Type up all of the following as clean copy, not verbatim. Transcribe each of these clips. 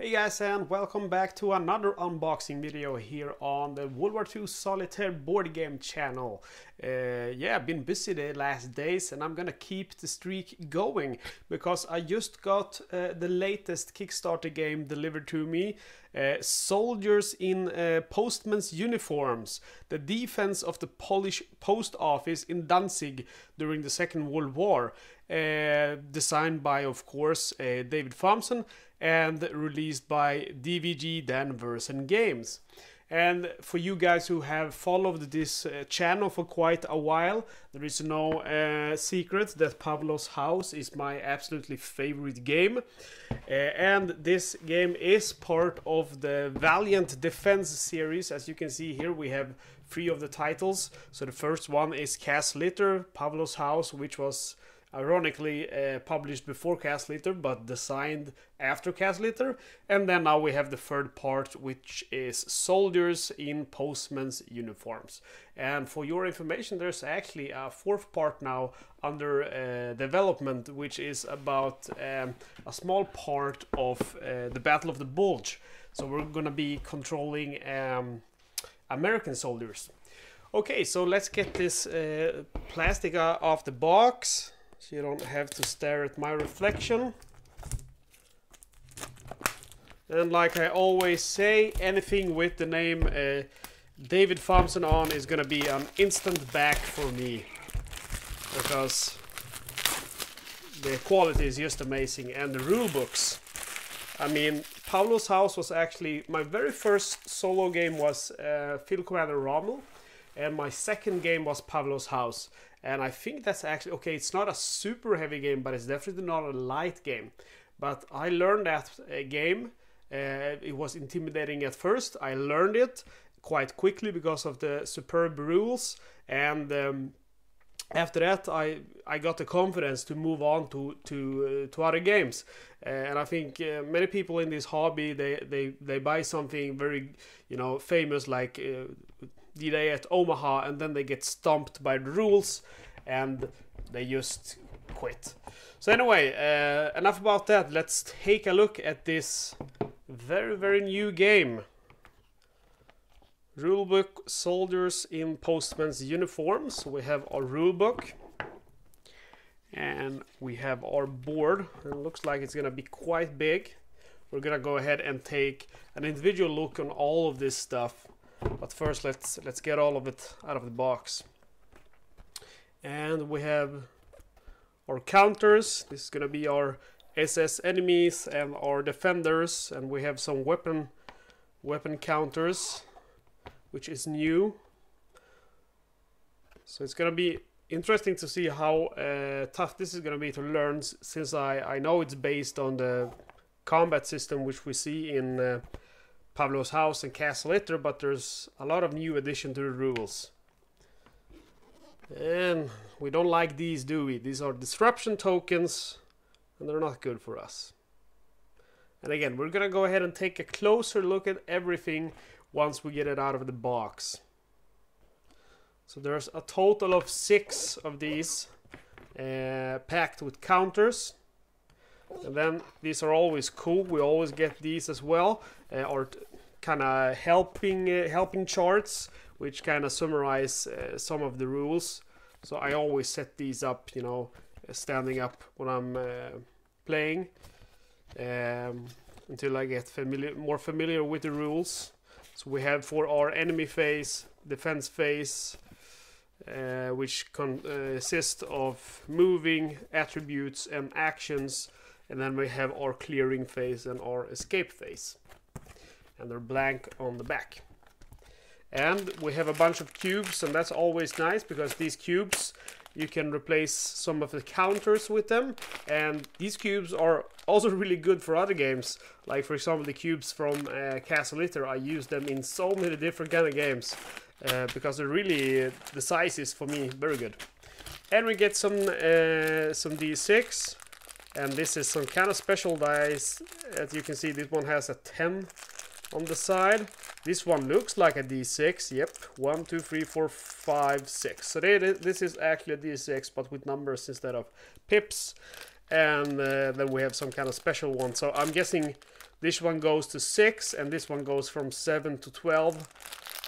Hey guys, and welcome back to another unboxing video here on the World War II Solitaire board game channel. Yeah, I've been busy the last days and I'm gonna keep the streak going because I just got the latest Kickstarter game delivered to me. Soldiers in postmen's uniforms, the defense of the Polish post office in Danzig during the Second World War. Designed by, of course, David Thompson and released by DVG Danvers and Games. And for you guys who have followed this channel for quite a while, there is no secret that Pavlov's House is my absolutely favorite game. And this game is part of the Valiant Defense series. As you can see here, we have 3 of the titles. So the first one is Castle Litter, Pavlov's House, which was ironically published before Castle Litter but designed after Castle Litter, and then now we have the third part, which is Soldiers in Postmen's Uniforms. And for your information, there's actually a 4th part now under development, which is about a small part of the Battle of the Bulge. So we're gonna be controlling American soldiers. Okay, so let's get this plastic off the box, so you don't have to stare at my reflection. And like I always say, anything with the name David Thompson on is gonna be an instant back for me, because the quality is just amazing. And the rule books, I mean, Pavlov's House was actually my very first solo game, was Field Commander Rommel, and my second game was Pavlov's House. And I think that's actually, okay, it's not a super heavy game, but it's definitely not a light game. But I learned that game. It was intimidating at first. I learned it quite quickly because of the superb rules. And after that, I got the confidence to move on to other games. And I think many people in this hobby, they buy something very, famous, like D-Day at Omaha, and then they get stumped by the rules and they just quit. So anyway, enough about that. Let's take a look at this very new game. Rulebook, Soldiers in Postmen's Uniforms. So we have our rulebook and we have our board. It looks like it's gonna be quite big. We're gonna go ahead and take an individual look on all of this stuff. But first, let's get all of it out of the box. And we have our counters. This is gonna be our SS enemies and our defenders, and we have some weapon counters, which is new. So it's gonna be interesting to see how tough this is gonna be to learn, since I know it's based on the combat system which we see in Pavlov's House and Castle Litter, but there's a lot of new addition to the rules. And we don't like these, do we? These are disruption tokens, and they're not good for us. And again, we're gonna go ahead and take a closer look at everything once we get it out of the box. So there's a total of 6 of these packed with counters. And then these are always cool. We always get these as well, or kind of helping charts, which kind of summarize some of the rules. So I always set these up, standing up when I'm playing, until I get more familiar with the rules. So we have for our enemy phase, defense phase, which consists of moving, attributes, and actions. And then we have our clearing phase and our escape phase. And they're blank on the back. And we have a bunch of cubes, and that's always nice, because these cubes, you can replace some of the counters with them. And these cubes are also really good for other games. Like, for example, the cubes from Castle Litter. I use them in so many different kind of games, because they're really, the size is, for me, very good. And we get some D6. And this is some kind of special dice. As you can see, this one has a 10 on the side. This one looks like a D6. Yep, 1, 2, 3, 4, 5, 6. So this is actually a D6, but with numbers instead of pips. And then we have some kind of special one. So I'm guessing This one goes to 6, and this one goes from 7 to 12.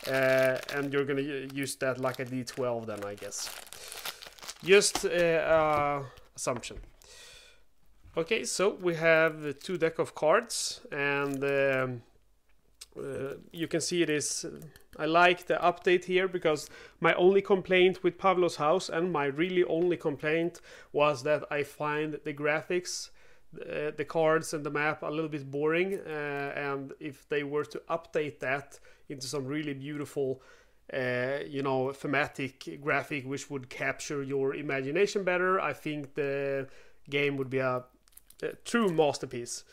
And you're gonna use that like a D12 then, I guess. Just assumption. Okay, so we have 2 deck of cards, and you can see it is. I like the update here because my only complaint with Pavlov's House, and my really only complaint, was that I find the graphics, the cards and the map a little bit boring, and if they were to update that into some really beautiful you know, thematic graphic which would capture your imagination better, I think the game would be a true masterpiece.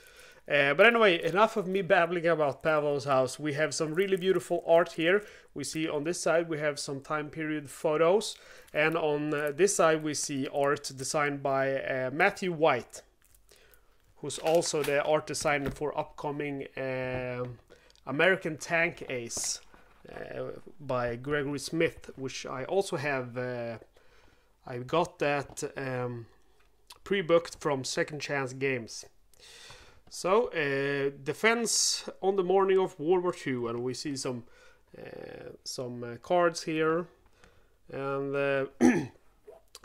But anyway, enough of me babbling about Pavlov's House. We have some really beautiful art here. We see on this side we have some time period photos, and on this side we see art designed by Matthew White, who's also the art designer for upcoming American Tank Ace by Gregory Smith, which I also have. I got that pre-booked from Second Chance Games. So, defense on the morning of World War II, and we see some cards here, and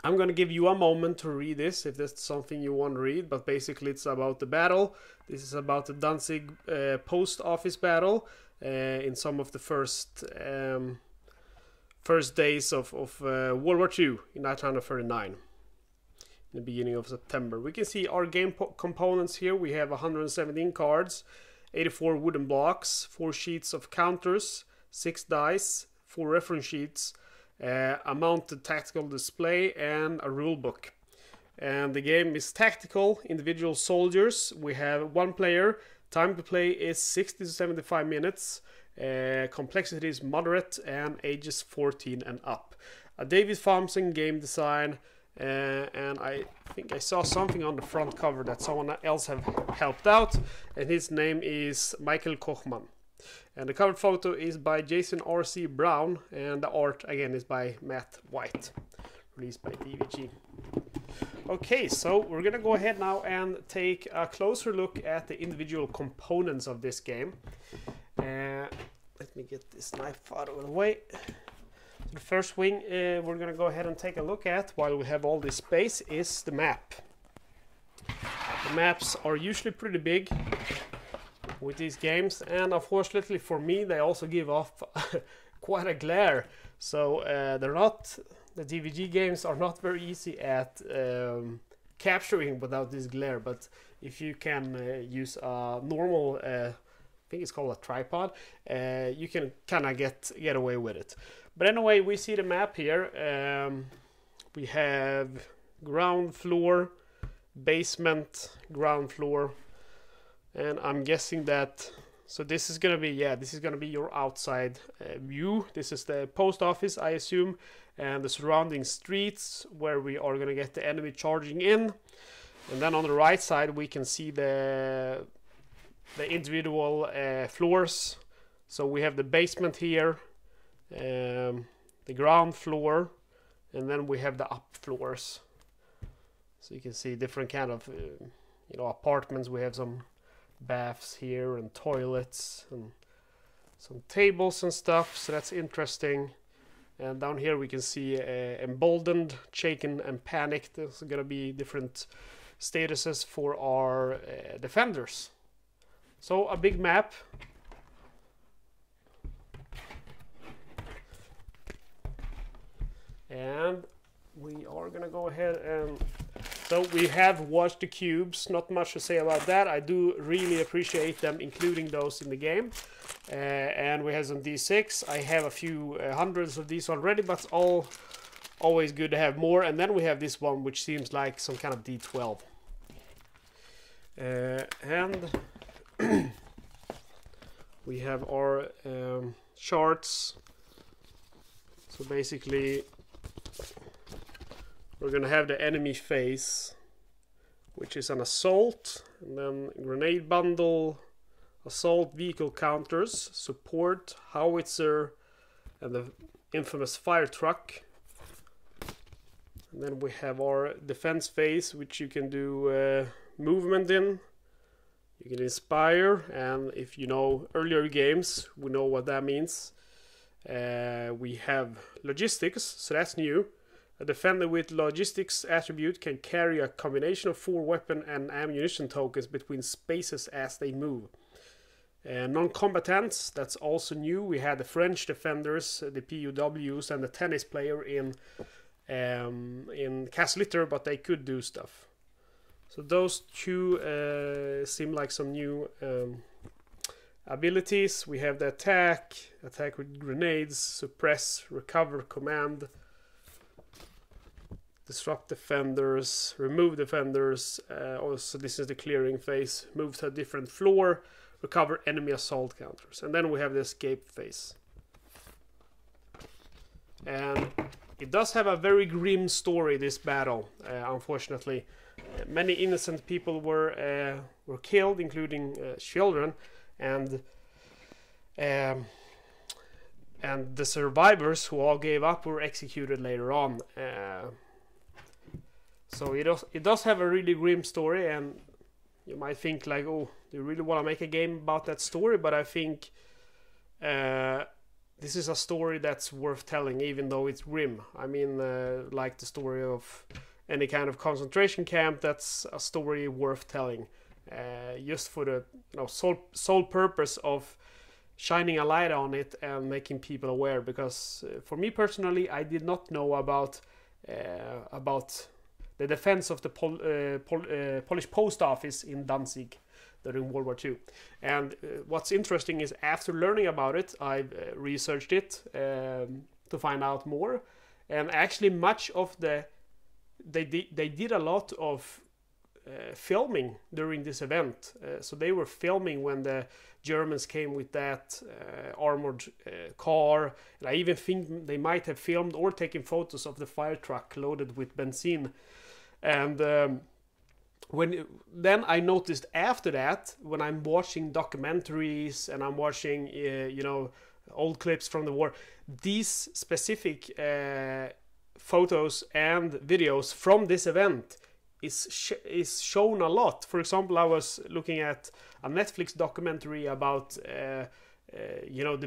I'm gonna give you a moment to read this if that's something you want to read. But basically, it's about the battle. This is about the Danzig post office battle in some of the first days of World War II in 1939. In the beginning of September. We can see our game components here. We have 117 cards, 84 wooden blocks, 4 sheets of counters, 6 dice, 4 reference sheets, a mounted tactical display, and a rule book. And the game is tactical, individual soldiers. We have 1 player. Time to play is 60 to 75 minutes. Complexity is moderate, and ages 14 and up. A David Thompson game design. And I think I saw something on the front cover that someone else have helped out, and his name is Michael Kochman. And the cover photo is by Jason R.C. Brown, and the art again is by Matt White, released by DVG. Okay, so we're gonna go ahead now and take a closer look at the individual components of this game. Let me get this knife out of the way. The first thing we're going to go ahead and take a look at while we have all this space is the map. The maps are usually pretty big with these games, and unfortunately for me they also give off quite a glare. So the DVG games are not very easy at capturing without this glare, but if you can use a normal I think it's called a tripod, you can kind of get away with it. But anyway, we see the map here. We have ground floor, basement, ground floor, and I'm guessing that. So this is gonna be this is gonna be your outside view. This is the post office, I assume, and the surrounding streets where we are gonna get the enemy charging in. And then on the right side we can see the individual floors. So we have the basement here. The ground floor, and then we have the up floors. So you can see different kind of you know, apartments. We have some baths here and toilets and some tables and stuff, so that's interesting. And down here we can see emboldened, shaken, and panicked. There's gonna be different statuses for our defenders. So a big map. And we are gonna go ahead and so we have watched the cubes. Not much to say about that. I do really appreciate them including those in the game. And we have some D6. I have a few hundreds of these already, but it's always good to have more. And then we have this one, which seems like some kind of D12. And we have our charts. So basically, we're gonna have the enemy phase, which is an assault, and then grenade bundle, assault vehicle counters, support, howitzer, and the infamous fire truck. And then we have our defense phase, which you can do movement in, You can inspire, and if you know earlier games, we know what that means. We have logistics, so that's new. A defender with logistics attribute can carry a combination of 4 weapon and ammunition tokens between spaces as they move. Non-combatants, that's also new. We had the French defenders, the POWs, and the tennis player in Solitaire, but they could do stuff. So those two seem like some new abilities. We have the attack with grenades, suppress, recover, command, disrupt defenders, remove defenders. Also, this is the clearing phase. Move to a different floor, recover enemy assault counters. And then we have the escape phase. And it does have a very grim story, this battle, unfortunately. Many innocent people were killed, including children, and the survivors who all gave up were executed later on. So it does have a really grim story, and you might think like, oh, do you really want to make a game about that story? But I think this is a story that's worth telling, even though it's grim. I mean, like the story of any kind of concentration camp, that's a story worth telling, just for the sole purpose of shining a light on it and making people aware. Because for me personally, I did not know about the defense of the Polish post office in Danzig during World War II. And what's interesting is, after learning about it, I've researched it to find out more. And actually, much of they did a lot of filming during this event. So they were filming when the Germans came with that armored car. And I even think they might have filmed or taken photos of the fire truck loaded with benzene. And then I noticed after that, when I'm watching documentaries and I'm watching old clips from the war, these specific photos and videos from this event is shown a lot. For example, I was looking at a Netflix documentary about the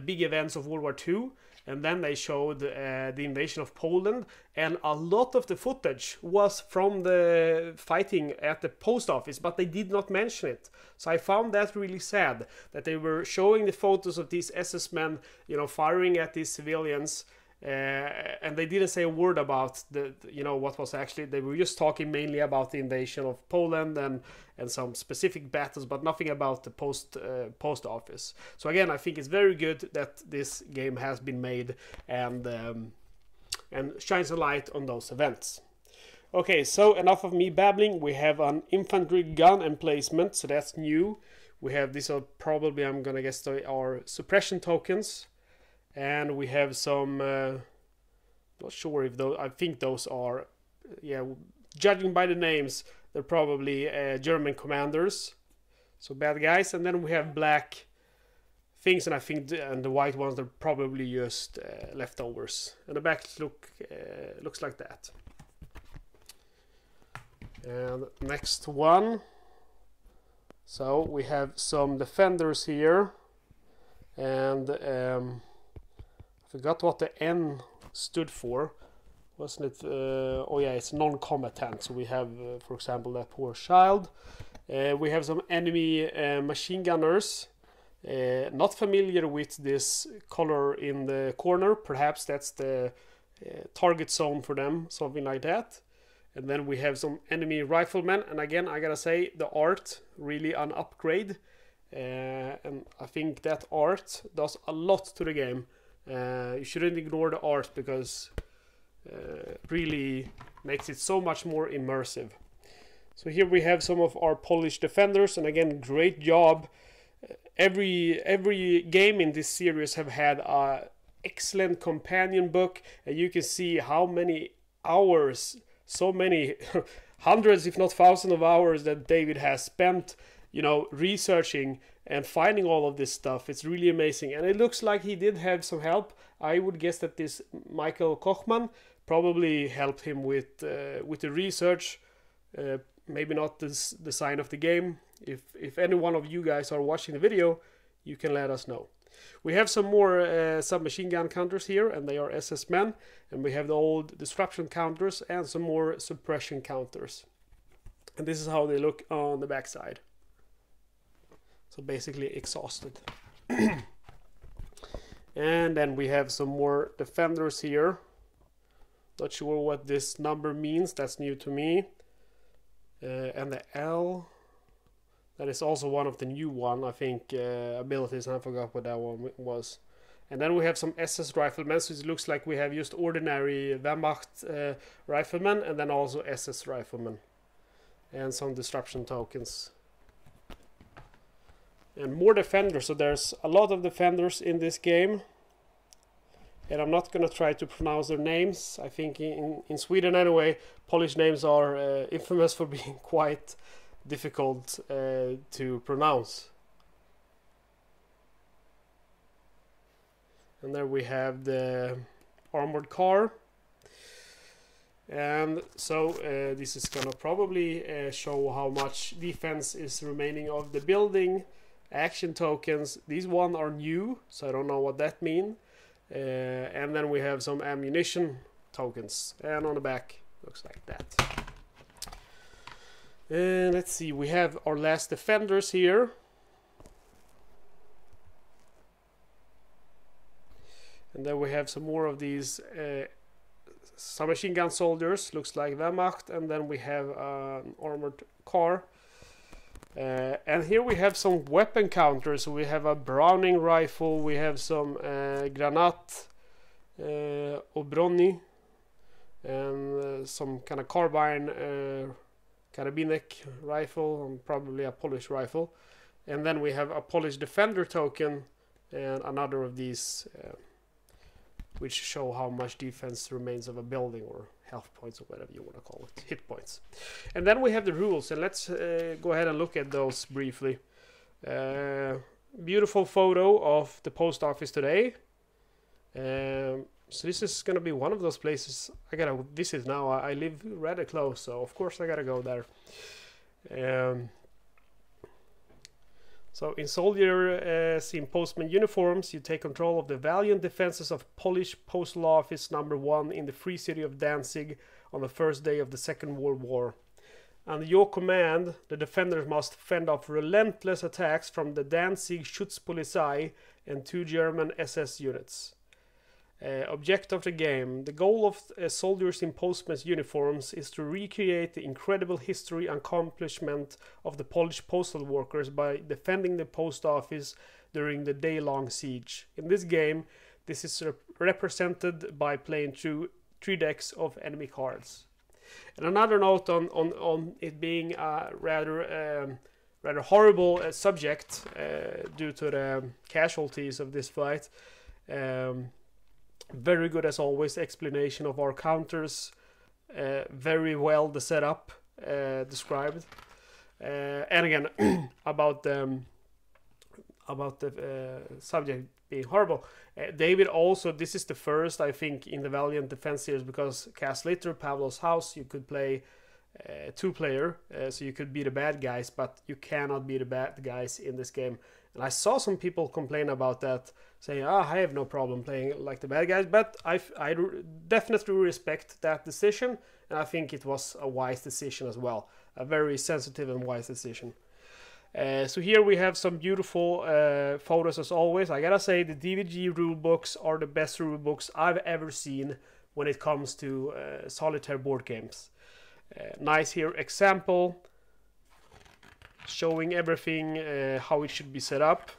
big events of World War II, and then they showed the invasion of Poland, and a lot of the footage was from the fighting at the post office, but they did not mention it. So I found that really sad, that they were showing the photos of these SS men, firing at these civilians, and they didn't say a word about what was actually. They were just talking mainly about the invasion of Poland and some specific battles, but nothing about the post office. So again, I think it's very good that this game has been made and shines a light on those events. Okay, so enough of me babbling. We have an infantry gun emplacement, so that's new. We have these are probably, I'm gonna guess, they are suppression tokens. And we have some, not sure if those, I think those are, judging by the names, they're probably German commanders. So bad guys. And then we have black things, and I think the white ones, they're probably just leftovers. And the back looks like that. And next one. So we have some defenders here. And I forgot what the N stood for, wasn't it? It's non-combatant. So we have, for example, that poor child. We have some enemy machine gunners. Not familiar with this color in the corner. Perhaps that's the target zone for them, something like that. And then we have some enemy riflemen. And again, I gotta say, the art really an upgrade. And I think that art does a lot to the game. You shouldn't ignore the art, because really makes it so much more immersive. So here we have some of our Polish defenders, and again, great job. Every game in this series have had an excellent companion book, and you can see how many hours, so many hundreds if not thousands of hours that David has spent researching and finding all of this stuff. It's really amazing, and it looks like he did have some help. I would guess that this Michael Kochman probably helped him with the research. Maybe not the design of the game. if any one of you guys are watching the video, you can let us know. We have some more submachine gun counters here, and they are SS men, and we have the old disruption counters and some more suppression counters. And this is how they look on the backside. So basically exhausted. And then we have some more defenders here. Not sure what this number means, that's new to me. And the L, that is also one of the new one, I think, abilities. I forgot what that one was. And then we have some SS riflemen, so it looks like we have just ordinary Wehrmacht riflemen, and then also SS riflemen. And some disruption tokens. And more defenders, so there's a lot of defenders in this game. And I'm not going to try to pronounce their names. I think in Sweden anyway, Polish names are infamous for being quite difficult to pronounce. And there we have the armored car. And so this is gonna probably show how much defense is remaining of the building. Action tokens, these one are new, so I don't know what that means. And then we have some ammunition tokens, and on the back looks like that. And let's see, we have our last defenders here. And then we have some more of these submachine gun soldiers, looks like Wehrmacht, and then we have an armored car. And here we have some weapon counters. So we have a Browning rifle, we have some Granat Obroni, and some kind of carbine Karabinek rifle, and probably a Polish rifle. And then we have a Polish defender token and another of these which show how much defense remains of a building, or health points, or whatever you want to call it, hit points. And then we have the rules, and let's go ahead and look at those briefly. Beautiful photo of the post office today. So this is going to be one of those places I gotta visit now. I live rather close, so of course I gotta go there. So in soldiers in postman uniforms, you take control of the valiant defenses of Polish Postal Office number 1 in the free city of Danzig on the first day of the Second World War. Under your command, the defenders must fend off relentless attacks from the Danzig Schutzpolizei and 2 German SS units. Object of the game. The goal of soldiers in postmen's uniforms is to recreate the incredible history and accomplishment of the Polish postal workers by defending the post office during the day-long siege. In this game, this is represented by playing through 3 decks of enemy cards. And another note on it being a rather horrible subject due to the casualties of this fight. Very good as always explanation of our counters, very well the setup described, and again about the subject being horrible. David also, this is the first I think in the Valiant Defense series, because cast later Pavlov's House you could play 2-player, so you could be the bad guys, but you cannot be the bad guys in this game. And I saw some people complain about that, saying, I have no problem playing like the bad guys, but I definitely respect that decision, and I think it was a wise decision as well. A very sensitive and wise decision. So here we have some beautiful photos as always. I gotta say, the DVG rulebooks are the best rulebooks I've ever seen when it comes to solitaire board games. Nice here example, showing everything how it should be set up,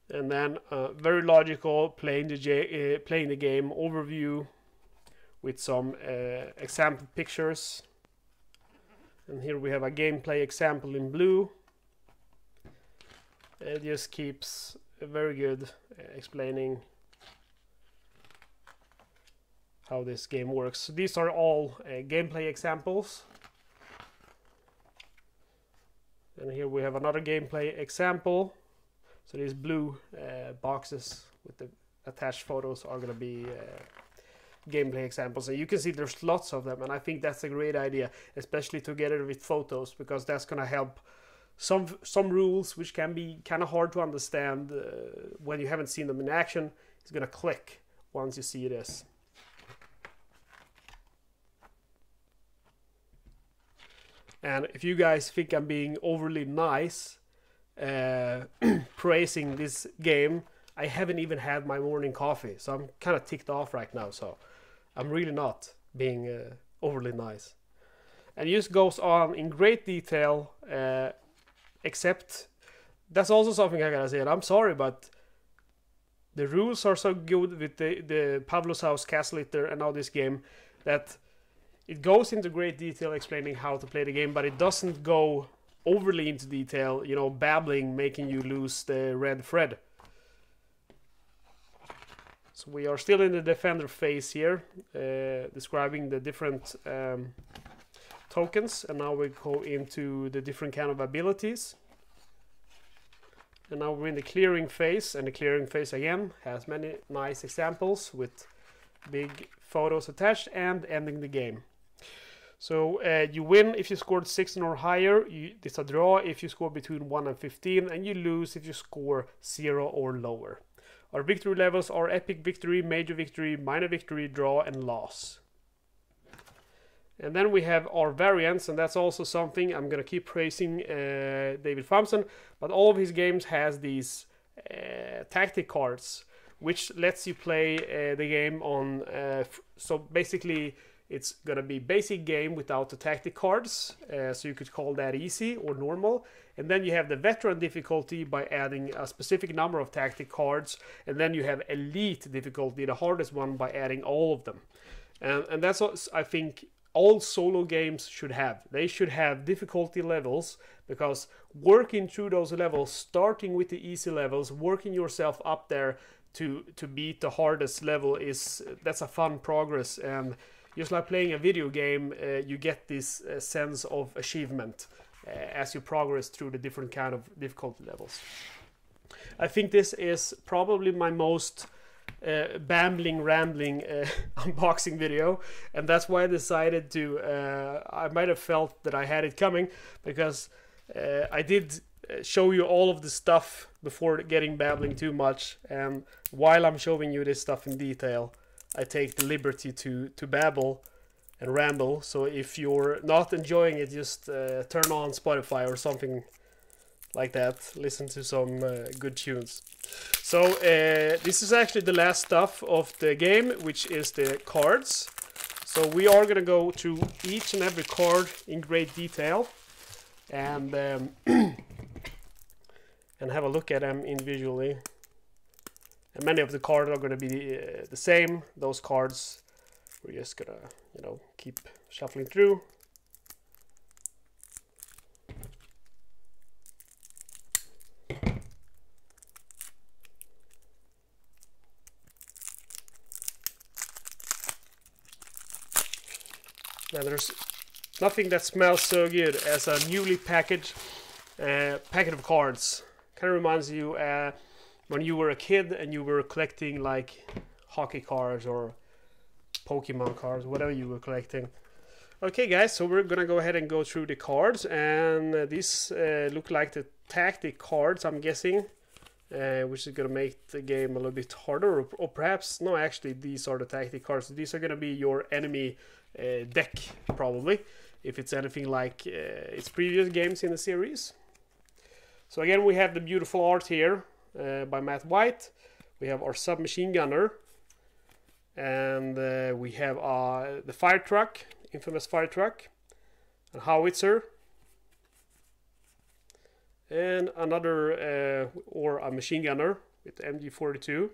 and then very logical playing the game overview with some example pictures. And here we have a gameplay example in blue. It just keeps very good explaining how this game works. So these are all gameplay examples. And here we have another gameplay example. So these blue boxes with the attached photos are going to be gameplay examples. And you can see there's lots of them, and I think that's a great idea, especially together with photos, because that's going to help some rules which can be kind of hard to understand when you haven't seen them in action is gonna click once you see this. And if you guys think I'm being overly nice praising this game, I haven't even had my morning coffee, so I'm kind of ticked off right now. So I'm really not being overly nice. And it just goes on in great detail, except that's also something I gotta say, and I'm sorry, but the rules are so good with the Pavlos House Castle Eater and now this game that it goes into great detail explaining how to play the game, but it doesn't go overly into detail, you know, babbling, making you lose the red thread. So we are still in the defender phase here, describing the different tokens, and now we go into the different kind of abilities. And now we're in the clearing phase, and the clearing phase again has many nice examples with big photos attached and ending the game. So you win if you scored 16 or higher, it's a draw if you score between 1 and 15, and you lose if you score 0 or lower. Our victory levels are epic victory, major victory, minor victory, draw, and loss. And then we have our variants, and that's also something I'm going to keep praising David Thompson, but all of his games has these tactic cards, which lets you play the game on, so basically it's going to be basic game without the tactic cards, so you could call that easy or normal. And then you have the veteran difficulty by adding a specific number of tactic cards, and then you have elite difficulty, the hardest one, by adding all of them. And that's what I think all solo games should have. They should have difficulty levels, because working through those levels, starting with the easy levels, working yourself up there to beat the hardest level, that's a fun progress. And just like playing a video game, you get this sense of achievement as you progress through the different kind of difficulty levels. I think this is probably my most rambling unboxing video, and that's why I decided to I might have felt that I had it coming, because I did show you all of the stuff before getting babbling too much, and while I'm showing you this stuff in detail, I take the liberty to babble and ramble. So if you're not enjoying it, just turn on Spotify or something like that, listen to some good tunes. So this is actually the last stuff of the game, which is the cards. So we are gonna go through each and every card in great detail, and and have a look at them individually. And many of the cards are going to be the same. Those cards we're just gonna, you know, keep shuffling through. Now there's nothing that smells so good as a newly packaged packet of cards. Kind of reminds you when you were a kid and you were collecting like hockey cards or Pokemon cards, whatever you were collecting. Okay guys, so we're gonna go ahead and go through the cards, and these look like the tactic cards, I'm guessing, which is gonna make the game a little bit harder, or perhaps, no, actually these are the tactic cards. These are gonna be your enemy deck, probably, if it's anything like its previous games in the series. So again, we have the beautiful art here by Matt White. We have our submachine gunner, and we have the fire truck, infamous fire truck, a howitzer, and another or a machine gunner with the MG42.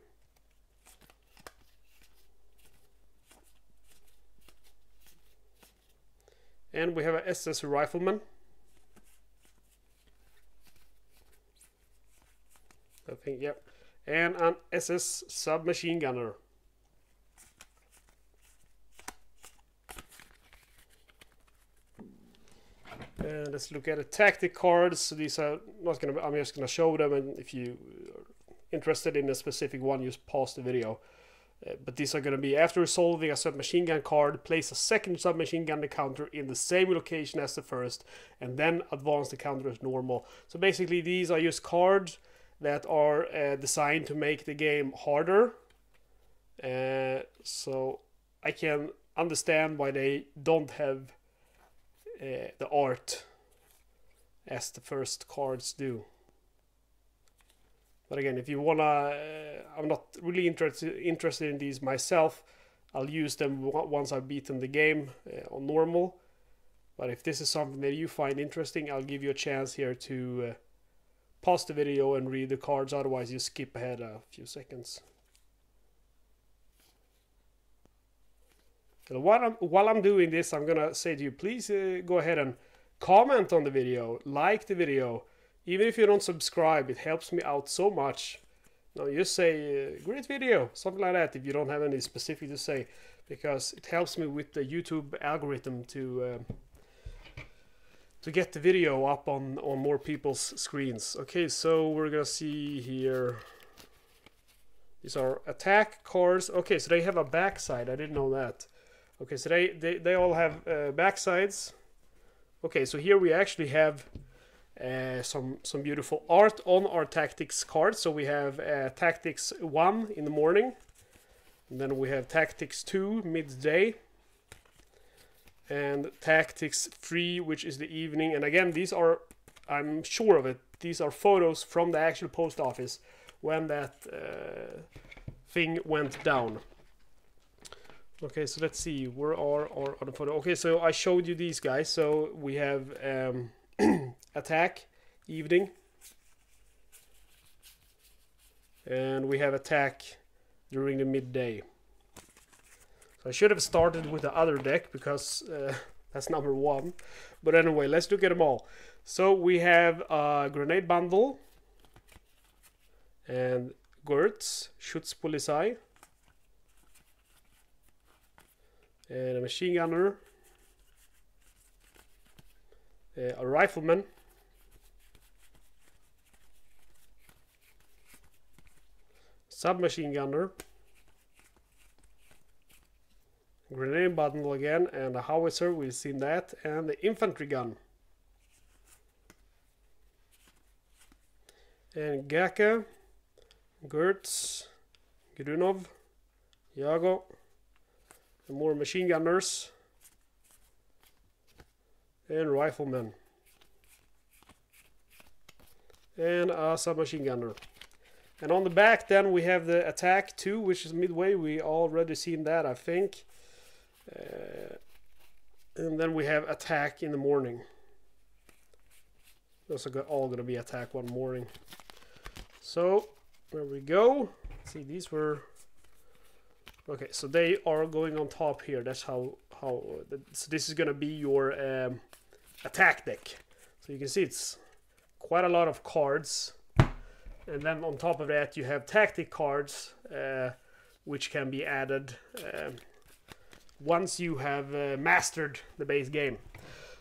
And we have a SS rifleman. I think, yep. And an SS submachine gunner. And let's look at the tactic cards. So these are not gonna. I'm just gonna show them, and if you are interested in a specific one, just pause the video. But these are going to be after resolving a submachine gun card, place a second submachine gun counter in the same location as the first, and then advance the counter as normal. So basically these are just cards that are designed to make the game harder. So I can understand why they don't have the art as the first cards do. But again, if you wanna, I'm not really interested in these myself. I'll use them once I've beaten the game on normal. But if this is something that you find interesting, I'll give you a chance here to pause the video and read the cards. Otherwise, you skip ahead a few seconds. So while I'm doing this, I'm gonna say to you, please go ahead and comment on the video, like the video. Even if you don't subscribe, it helps me out so much. No, just say, great video, something like that, if you don't have any specific to say. Because it helps me with the YouTube algorithm to get the video up on more people's screens. Okay, so we're gonna see here. These are attack cards. Okay, so they have a backside. I didn't know that. Okay, so they all have backsides. Okay, so here we actually have some beautiful art on our tactics card. So we have tactics 1 in the morning, and then we have tactics 2 midday, and tactics 3, which is the evening. And again, these are, I'm sure of it, these are photos from the actual post office when that thing went down. Okay, so let's see, where are our other photos? Okay, so I showed you these guys. So we have attack evening, and we have attack during the midday. So I should have started with the other deck because that's number 1. But anyway, let's look at them all. So we have a grenade bundle and Gertz, Schutzpolizei, and a machine gunner, a rifleman, submachine gunner, grenade bundle again, and a howitzer, we've seen that, and the infantry gun. And Gaka, Gertz, Grunov, Yago, and more machine gunners, and riflemen, and a submachine gunner. And on the back then we have the attack 2, which is midway. We already seen that, I think. And then we have attack in the morning. Those are all going to be attack 1 morning. So there we go. See, these were okay. So they are going on top here. That's how. So this is going to be your attack deck. So you can see it's quite a lot of cards. And then on top of that you have tactic cards, which can be added once you have mastered the base game.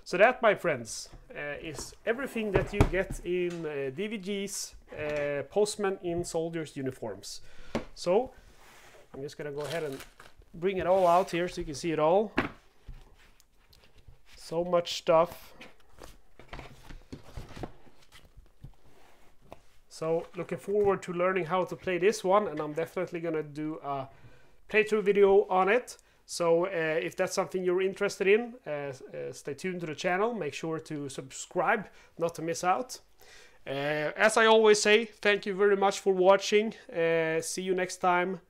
So that, my friends, is everything that you get in DVG's Postmen in soldiers' uniforms. So I'm just gonna go ahead and bring it all out here so you can see it all. So much stuff. So looking forward to learning how to play this one, and I'm definitely gonna do a playthrough video on it. So if that's something you're interested in, stay tuned to the channel. Make sure to subscribe not to miss out. As I always say, thank you very much for watching. See you next time.